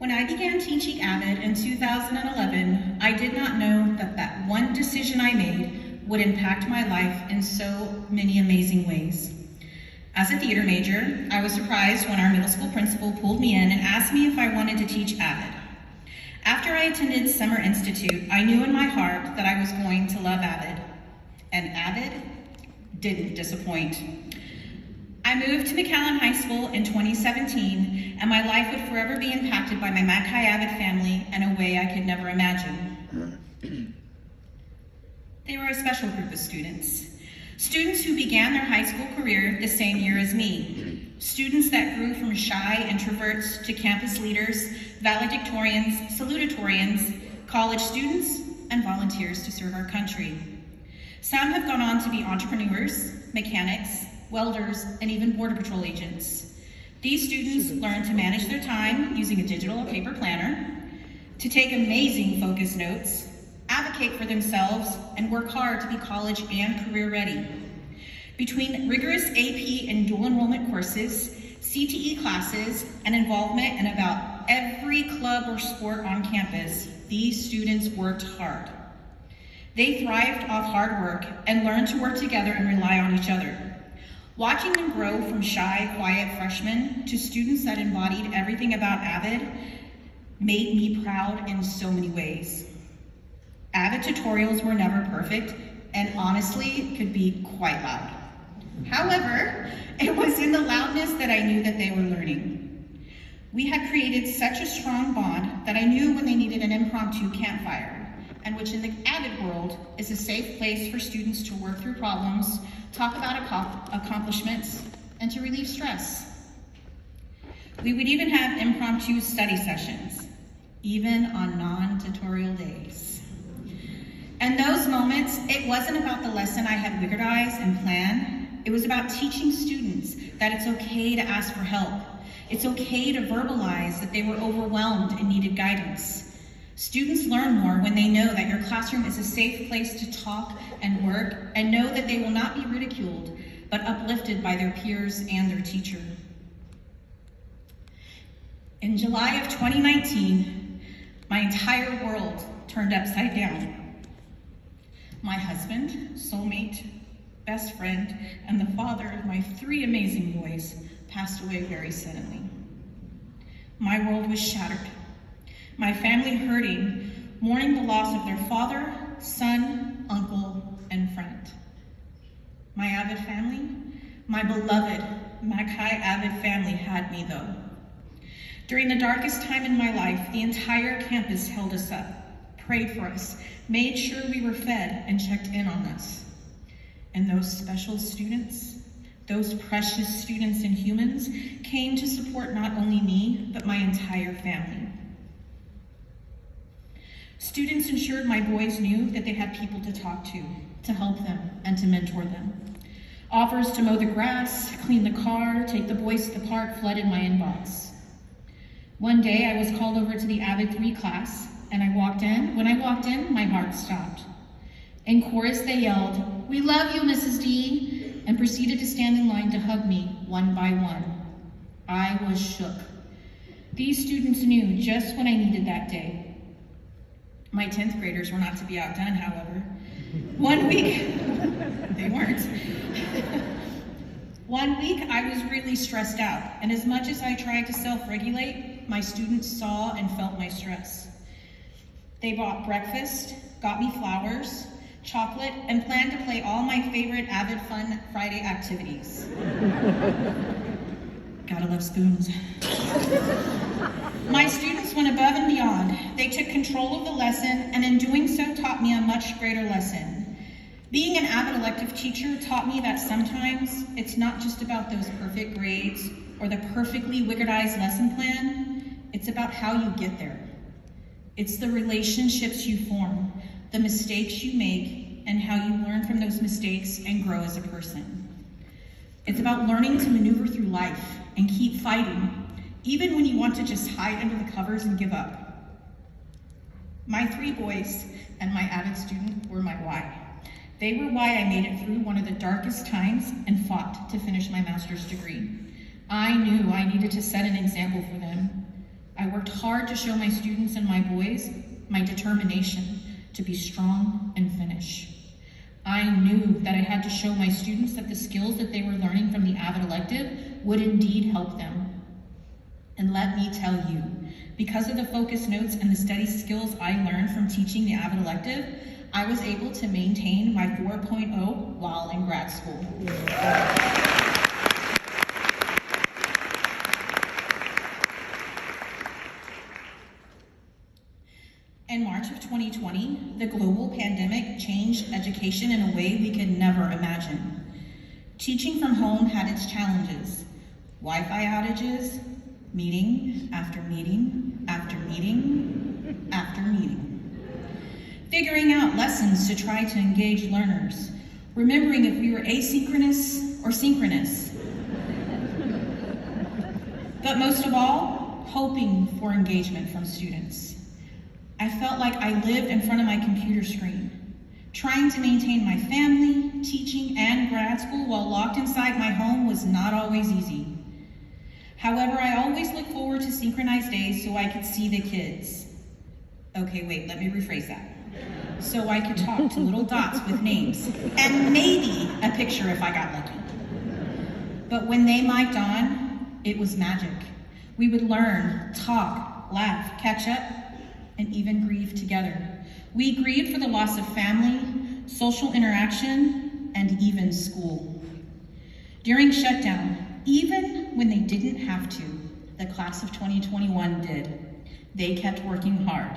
When I began teaching AVID in 2011, I did not know that that one decision I made would impact my life in so many amazing ways. As a theater major, I was surprised when our middle school principal pulled me in and asked me if I wanted to teach AVID. After I attended Summer Institute, I knew in my heart that I was going to love AVID, and AVID didn't disappoint. I moved to McAllen High School in 2017, and my life would forever be impacted by my Mackay AVID family in a way I could never imagine. They were a special group of students. Students who began their high school career the same year as me. Students that grew from shy introverts to campus leaders, valedictorians, salutatorians, college students, and volunteers to serve our country. Some have gone on to be entrepreneurs, mechanics, welders, and even Border Patrol agents. These students learn to manage their time using a digital or paper planner, to take amazing focus notes, advocate for themselves, and work hard to be college and career ready. Between rigorous AP and dual enrollment courses, CTE classes, and involvement in about every club or sport on campus, these students worked hard. They thrived off hard work and learned to work together and rely on each other. Watching them grow from shy, quiet freshmen to students that embodied everything about AVID made me proud in so many ways. AVID tutorials were never perfect and honestly could be quite loud. However, it was in the loudness that I knew that they were learning. We had created such a strong bond that I knew when they needed an impromptu campfire, and which in the AVID world is a safe place for students to work through problems, talk about accomplishments, and to relieve stress. We would even have impromptu study sessions, even on non-tutorial days. And those moments, it wasn't about the lesson I had wizardized and planned. It was about teaching students that it's okay to ask for help. It's okay to verbalize that they were overwhelmed and needed guidance. Students learn more when they know that your classroom is a safe place to talk and work, and know that they will not be ridiculed, but uplifted by their peers and their teacher. In July of 2019, my entire world turned upside down. My husband, soulmate, best friend, and the father of my 3 amazing boys passed away very suddenly. My world was shattered. My family hurting, mourning the loss of their father, son, uncle, and friend. My AVID family, my beloved Mackay AVID family had me though. During the darkest time in my life, the entire campus held us up, prayed for us, made sure we were fed, and checked in on us. And those special students, those precious students and humans, came to support not only me, but my entire family. Students ensured my boys knew that they had people to talk to help them, and to mentor them. Offers to mow the grass, clean the car, take the boys to the park flooded my inbox. One day I was called over to the AVID 3 class, and when I walked in, my heart stopped. In chorus, they yelled, "We love you, Mrs. D," and proceeded to stand in line to hug me one by one. I was shook. These students knew just what I needed that day. My 10th graders were not to be outdone, however. One week, they weren't. One week, I was really stressed out, and as much as I tried to self-regulate, my students saw and felt my stress. They bought breakfast, got me flowers, chocolate, and planned to play all my favorite AVID Fun Friday activities. Gotta love spoons. My students went above and beyond. They took control of the lesson, and in doing so taught me a much greater lesson. Being an AVID elective teacher taught me that sometimes it's not just about those perfect grades or the perfectly wizardized lesson plan, it's about how you get there. It's the relationships you form, the mistakes you make, and how you learn from those mistakes and grow as a person. It's about learning to maneuver through life and keep fighting, even when you want to just hide under the covers and give up. My 3 boys and my AVID student were my why. They were why I made it through one of the darkest times and fought to finish my master's degree. I knew I needed to set an example for them. I worked hard to show my students and my boys my determination to be strong and finish. I knew that I had to show my students that the skills that they were learning from the AVID elective would indeed help them. And let me tell you, because of the focus notes and the study skills I learned from teaching the AVID elective, I was able to maintain my 4.0 while in grad school. In March of 2020, the global pandemic changed education in a way we could never imagine. Teaching from home had its challenges: Wi-Fi outages, meeting after meeting after meeting after meeting. Figuring out lessons to try to engage learners, remembering if we were asynchronous or synchronous. But most of all, hoping for engagement from students. I felt like I lived in front of my computer screen, trying to maintain my family, teaching, and grad school while locked inside my home was not always easy. However, I always look forward to synchronized days so I could see the kids. Okay, wait, let me rephrase that. So I could talk to little dots with names, and maybe a picture if I got lucky. But when they mic'd on, it was magic. We would learn, talk, laugh, catch up, and even grieve together. We grieved for the loss of family, social interaction, and even school. During shutdown, even when they didn't have to, the class of 2021 did. They kept working hard.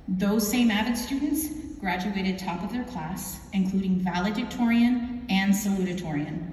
Those same AVID students graduated top of their class, including valedictorian and salutatorian.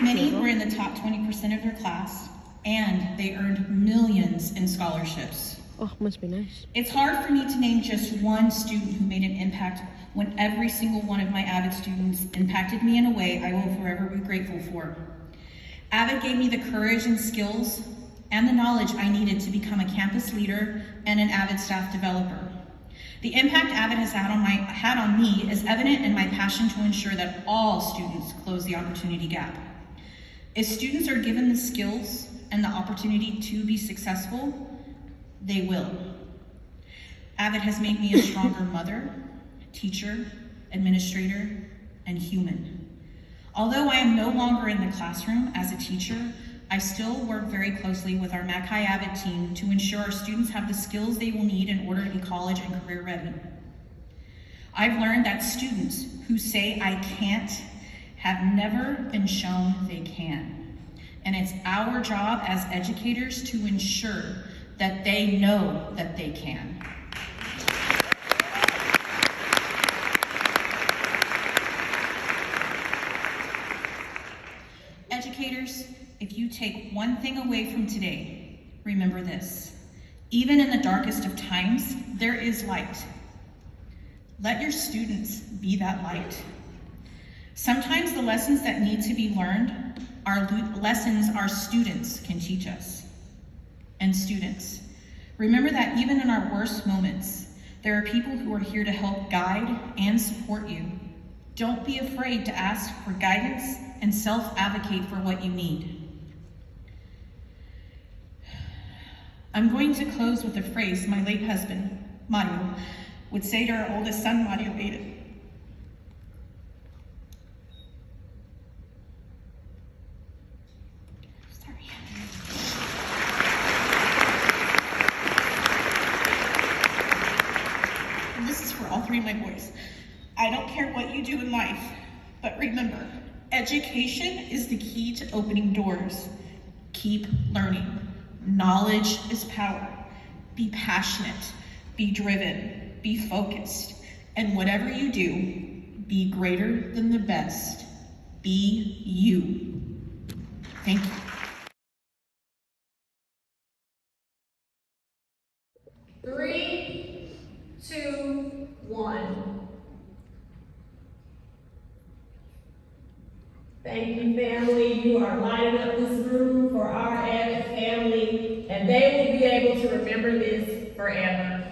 Many were in the top 20% of their class, and they earned millions in scholarships. Oh, must be nice. It's hard for me to name just one student who made an impact when every single one of my AVID students impacted me in a way I will forever be grateful for. AVID gave me the courage and skills and the knowledge I needed to become a campus leader and an AVID staff developer. The impact AVID has had on me is evident in my passion to ensure that all students close the opportunity gap. If students are given the skills and the opportunity to be successful, they will. AVID has made me a stronger mother, teacher, administrator, and human. Although I am no longer in the classroom as a teacher, I still work very closely with our McAllen AVID team to ensure our students have the skills they will need in order to be college and career ready. I've learned that students who say I can't have never been shown they can. And it's our job as educators to ensure that they know that they can. Educators, if you take one thing away from today, remember this: even in the darkest of times, there is light. Let your students be that light. Sometimes the lessons that need to be learned are lessons our students can teach us. And students, remember that even in our worst moments, there are people who are here to help guide and support you. Don't be afraid to ask for guidance and self-advocate for what you need. I'm going to close with a phrase my late husband, Mario, would say to our oldest son, Mario Aiden. Sorry. And this is for all three of my boys. I don't care what you do in life, but remember, education is the key to opening doors. Keep learning. Knowledge is power. Be passionate, be driven, be focused, and whatever you do, be greater than the best. Be you. Thank you. 3, 2, 1. Thank you, family. You are lighting up this room for our AVID family, and they will be able to remember this forever.